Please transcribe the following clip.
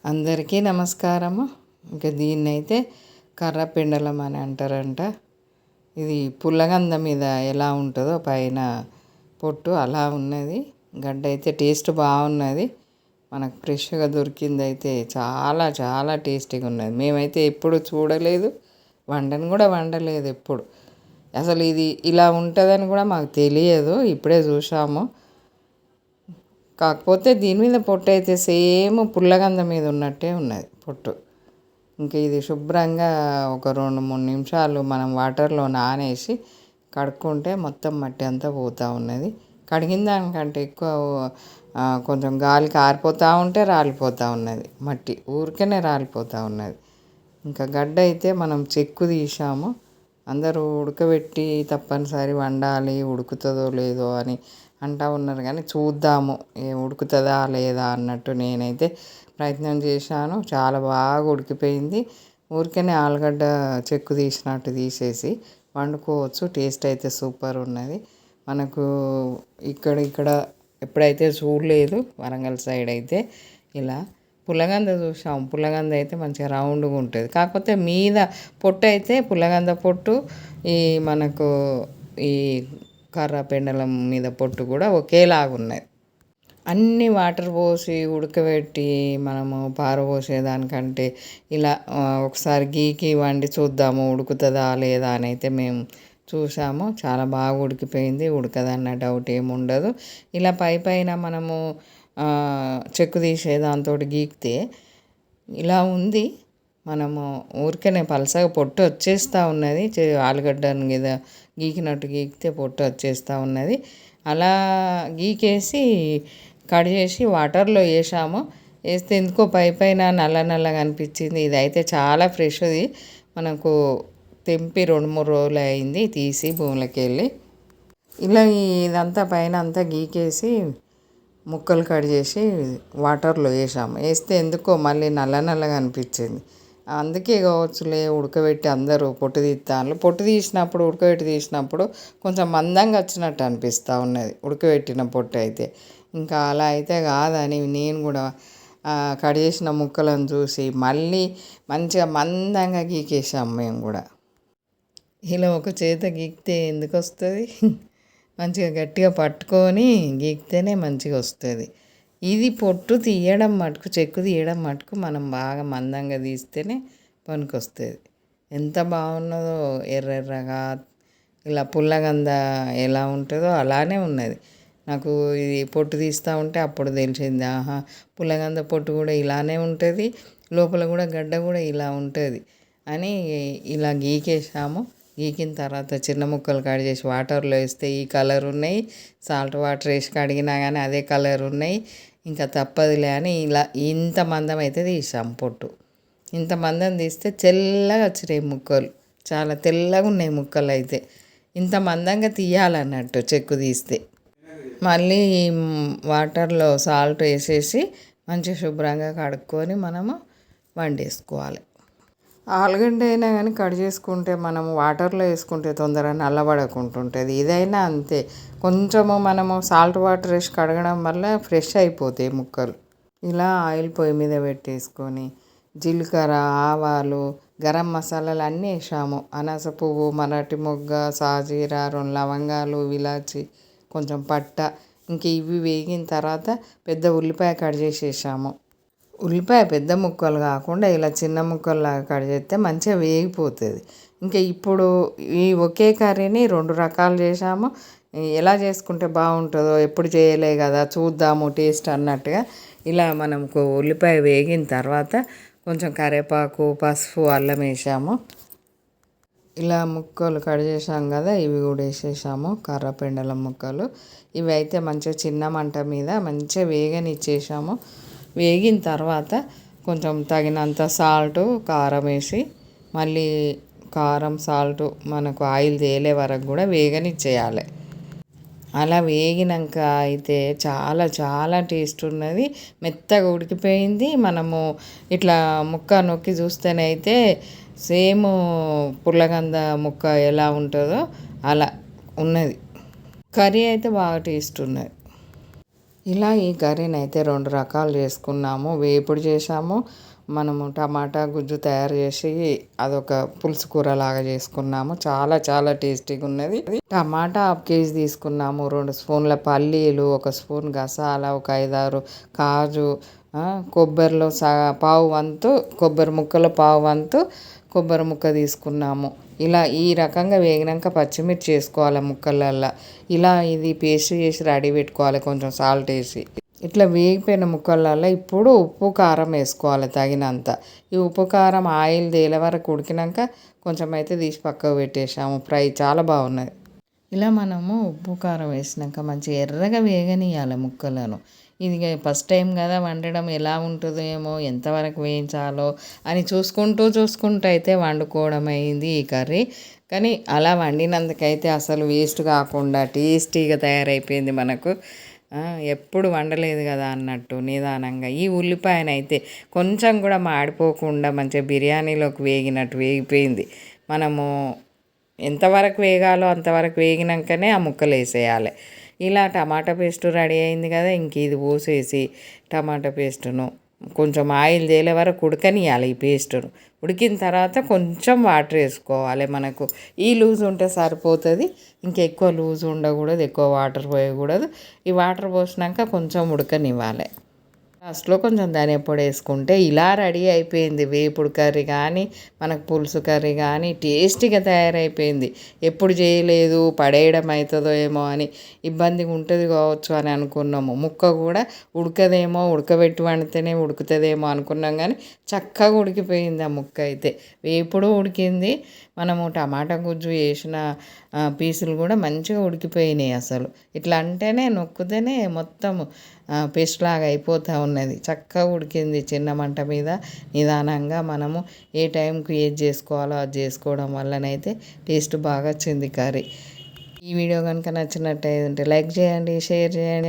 అందరికీ నమస్కారము. ఇంకా దీన్నైతే కర్ర పెండలం అని అంటారంట. ఇది పుల్లగంద మీద ఎలా ఉంటుందో పైన పొట్టు అలా ఉన్నది. గడ్డ అయితే టేస్ట్ బాగున్నది. మనకు ఫ్రెష్గా దొరికింది అయితే చాలా చాలా టేస్టీగా ఉన్నది. మేమైతే ఎప్పుడు చూడలేదు, వండలేదు ఎప్పుడు. అసలు ఇది ఇలా ఉంటుందని కూడా మాకు తెలియదు, ఇప్పుడే చూసాము. కాకపోతే దీని మీద పొట్టు అయితే సేమ్ పుల్లగంద మీద ఉన్నట్టే ఉన్నది పొట్టు. ఇంకా ఇది శుభ్రంగా ఒక 2-3 నిమిషాలు మనం వాటర్లో నానేసి కడుక్కుంటే మొత్తం మట్టి అంతా పోతూ ఉన్నది. కడిగిన దానికంటే ఎక్కువ కొంచెం గాలికి ఆరిపోతూ ఉంటే రాలిపోతూ ఉన్నది మట్టి, ఊరికనే రాలిపోతూ ఉన్నది. ఇంకా గడ్డ అయితే మనం చెక్కు తీసాము. అందరూ ఉడకబెట్టి తప్పనిసరి వండాలి, ఉడుకుతుందో లేదో అని అంటూ ఉన్నారు. కానీ చూద్దాము ఉడుకుతుందా లేదా అన్నట్టు నేనైతే ప్రయత్నం చేశాను. చాలా బాగా ఉడికిపోయింది. ఊరికనే ఆలుగడ్డ చెక్కు తీసినట్టు తీసేసి వండుకోవచ్చు. టేస్ట్ అయితే సూపర్ ఉన్నది. మనకు ఇక్కడ ఎప్పుడైతే చూడలేదు, వరంగల్ సైడ్ అయితే ఇలా పుల్లగంద చూసాం. పుల్లగంద అయితే మంచిగా రౌండ్గా ఉంటుంది. కాకపోతే మీద పొట్టు అయితే పుల్లగంద పొట్టు, ఈ మనకు ఈ కర్ర పెండలం మీద పొట్టు కూడా ఒకేలాగా అన్నీ వాటర్ పోసి ఉడకబెట్టి మనము పారబోసేదానికంటే ఇలా ఒకసారి గీకి వండి చూద్దాము ఉడుకుతుందా లేదా అని అయితే మేము చూసాము. చాలా బాగా ఉడికిపోయింది. ఉడకదన్న డౌట్ ఏముండదు. ఇలా పైన మనము చెక్కు తీసే దాంతో గీకితే ఇలా ఉంది. మనము ఊరికనే పలసగా పొట్టు వచ్చేస్తూ ఉన్నది. ఆలుగడ్డ మీద గీకినట్టు గీకితే పొట్టు వచ్చేస్తూ ఉన్నది. అలా గీకేసి కట్ చేసి వాటర్లో వేసాము. వేస్తే ఎందుకో పైన నల్లగా అనిపించింది. ఇదైతే చాలా ఫ్రెష్ది. మనకు తెంపి 2-3 రోజులు అయింది తీసి భూమిలోకి వెళ్ళి. ఇలా ఇదంతా పైన అంతా గీకేసి ముక్కలు కట్ చేసి వాటర్లో వేసాము. వేస్తే ఎందుకో మళ్ళీ నల్లగా అనిపించింది. అందుకే కావచ్చులే ఉడకబెట్టి అందరూ పొట్టు తీస్తాను. ఉడకబెట్టి తీసినప్పుడు కొంచెం మందంగా వచ్చినట్టు అనిపిస్తూ ఉన్నది ఉడకబెట్టిన పొట్టు అయితే. ఇంకా అలా అయితే కాదని నేను కూడా కట్ చేసిన ముక్కలను చూసి మళ్ళీ మంచిగా మందంగా గీకేసాము మేము కూడా. ఇలా ఒక చేత గీకితే ఎందుకు వస్తుంది? మంచిగా గట్టిగా పట్టుకొని గీకితేనే మంచిగా వస్తుంది. ఇది పొట్టు తీయడం మటుకు, చెక్కు తీయడం మటుకు మనం బాగా మందంగా తీస్తేనే పనికొస్తుంది. ఎంత బాగున్నదో ఎర్రగా. ఇలా పుల్లగంద ఎలా ఉంటుందో అలానే ఉన్నది. నాకు ఇది పొట్టు తీస్తూ ఉంటే అప్పుడు తెలిసింది, ఆహా పుల్లగంద పొట్టు కూడా ఇలానే ఉంటుంది, లోపల కూడా గడ్డ కూడా ఇలా ఉంటుంది అని. ఇలా గీకేసాము. గీకిన తర్వాత చిన్న ముక్కలు కట్ చేసి వాటర్లో వేస్తే ఈ కలర్ ఉన్నాయి. సాల్ట్ వాటర్ వేసి కడిగినా కానీ అదే కలర్ ఉన్నాయి. ఇంకా తప్పదులే అని ఇలా ఇంత మందం అయితే తీసాం పొట్టు. ఇంత మందం తీస్తే తెల్లగా వచ్చినాయి ముక్కలు. చాలా తెల్లగా ఉన్నాయి ముక్కలు అయితే. ఇంత మందంగా తీయాలన్నట్టు చెక్కు తీస్తే. మళ్ళీ వాటర్లో సాల్ట్ వేసేసి మంచిగా శుభ్రంగా కడుక్కొని మనము వండేసుకోవాలి. ఆలుగడ్డ అయినా కానీ కట్ చేసుకుంటే మనము వాటర్లో వేసుకుంటే తొందరగా నల్లబడకుంటుంటుంది. ఇదైనా అంతే. కొంచెము మనము సాల్ట్ వాటర్ వేసి కడగడం వల్ల ఫ్రెష్ అయిపోతాయి ముక్కలు. ఇలా ఆయిల్ పొయ్యి మీద పెట్టేసుకొని జీలకర్ర, ఆవాలు, గరం మసాలాలు అన్నీ వేసాము. అనాస పువ్వు, మరాఠీ మొగ్గ, సాజీరా, 2 లవంగాలు, ఇలాచి, కొంచెం పట్ట. ఇంక ఇవి వేగిన తర్వాత పెద్ద ఉల్లిపాయ కట్ చేసి వేసాము. ఉల్లిపాయ పెద్ద ముక్కలు కాకుండా ఇలా చిన్న ముక్కల్లాగా కట్ చేస్తే మంచిగా వేగిపోతుంది. ఇంకా ఇప్పుడు ఈ ఒకే కర్రీని 2 రకాలు చేసాము. ఎలా చేసుకుంటే బాగుంటుందో ఎప్పుడు చేయలే కదా, చూద్దాము టేస్ట్ అన్నట్టుగా. ఇలా మనకు ఉల్లిపాయ వేగిన తర్వాత కొంచెం కరివేపాకు, పసుపు, అల్లం వేసాము. ఇలా ముక్కలు కట్ చేసాం కదా, ఇవి కూడా వేసేసాము. కర్ర పెండలం ముక్కలు ఇవి అయితే మంచిగా చిన్న మంట మీద మంచిగా వేగనిచ్చేసాము. వేగిన తర్వాత కొంచెం తగినంత సాల్టు, కారం వేసి మళ్ళీ కారం, సాల్టు మనకు ఆయిల్ తేలే వరకు కూడా వేగనిచ్చేయాలి. అలా వేగినాక అయితే చాలా చాలా టేస్ట్ ఉన్నది. మెత్తగా ఉడికిపోయింది. మనము ఇట్లా ముక్క నొక్కి చూస్తేనైతే సేమ్ పుల్లగంద ముక్క ఎలా ఉంటుందో అలా ఉన్నది. కర్రీ అయితే బాగా టేస్ట్ ఉన్నది. ఇలా ఈ కర్రీని అయితే 2 రకాలు చేసుకున్నాము. వేపుడు చేసాము. మనము టమాటా గుజ్జు తయారు చేసి అదొక పులుసు కూరలాగా చేసుకున్నాము. చాలా చాలా టేస్టీగా ఉన్నది. టమాటా హాఫ్ కేజీ తీసుకున్నాము. 2 స్పూన్ల పల్లీలు, 1 స్పూన్ గసాల, ఒక 5, 6 కాజు, కొబ్బరిలో పావు వంతు కొబ్బరి ముక్కలు, పావు వంతు కొబ్బరి ముక్క తీసుకున్నాము. ఇలా ఈ రకంగా వేగినాక పచ్చిమిర్చి వేసుకోవాలి ముక్కలల్లో. ఇలా ఇది పేస్ట్ చేసి రెడీ పెట్టుకోవాలి, కొంచెం సాల్ట్ వేసి. ఇట్లా వేగిపోయిన ముక్కలల్లో ఇప్పుడు ఉప్పు కారం వేసుకోవాలి తగినంత. ఈ ఉప్పు కారం ఆయిల్ తేలే వరకు ఉడికినాక కొంచెం అయితే తీసి పక్కకు పెట్టేసాము. ఫ్రై చాలా బాగున్నది. ఇలా మనము ఉప్పు కారం వేసినాక మంచిగా ఎర్రగా వేగనీయాలి ముక్కలను. ఇది ఫస్ట్ టైం కదా వండడం, ఎలా ఉంటుందో ఏమో, ఎంతవరకు వేయించాలో అని చూసుకుంటూ అయితే వండుకోవడం అయింది ఈ కర్రీ. కానీ అలా వండినందుకైతే అసలు వేస్ట్ కాకుండా టేస్టీగా తయారైపోయింది మనకు. ఎప్పుడు వండలేదు కదా అన్నట్టు నిదానంగా. ఈ ఉల్లిపాయనైతే కొంచెం కూడా మాడిపోకుండా మంచిగా బిర్యానీలోకి వేగినట్టు వేగిపోయింది. మనము ఎంతవరకు వేగాలో అంతవరకు వేగినాకనే ఆ ముక్కలు వేసేయాలి. ఇలా టమాటా పేస్ట్ రెడీ అయింది కదా, ఇంక ఇది పోసేసి టమాటా పేస్టును కొంచెం ఆయిల్ తేలే వరకు ఉడకనియాలి. ఈ పేస్టును ఉడికిన తర్వాత కొంచెం వాటర్ వేసుకోవాలి. మనకు ఈ లూజ్ ఉంటే సరిపోతుంది, ఇంకెక్కువ లూజ్ ఉండకూడదు, ఎక్కువ వాటర్ పోయకూడదు. ఈ వాటర్ పోసినాక కొంచెం ఉడకనివ్వాలి. లాస్ట్లో కొంచెం ధనియా పొడి వేసుకుంటే ఇలా రెడీ అయిపోయింది. వేపుడు కర్రీ కానీ, మనకు పులుసు కర్రీ కానీ టేస్టీగా తయారైపోయింది. ఎప్పుడు చేయలేదు, పడేయడం అవుతుందో ఏమో అని ఇబ్బందిగా ఉంటుంది కావచ్చు అని అనుకున్నాము. ముక్క కూడా ఉడకదేమో, ఉడకబెట్టి వండితేనే ఉడుకుతుందేమో అనుకున్నాం, కానీ చక్కగా ఉడికిపోయింది ఆ ముక్క అయితే. వేపుడు ఉడికింది, మనము టమాటా గుజ్జు వేసిన పీసులు కూడా మంచిగా ఉడికిపోయినాయి. అసలు ఇట్లా అంటేనే నొక్కుతేనే మొత్తం పేస్ట్ లాగా అయిపోతూ ఉన్నది. చక్కగా ఉడికింది చిన్న మంట మీద నిదానంగా. మనము ఏ టైంకి ఏది చేసుకోవాలో అది చేసుకోవడం వల్లనైతే టేస్ట్ బాగా వచ్చింది కర్రీ. ఈ వీడియో కనుక నచ్చినట్టయితే లైక్ చేయండి, షేర్ చేయండి.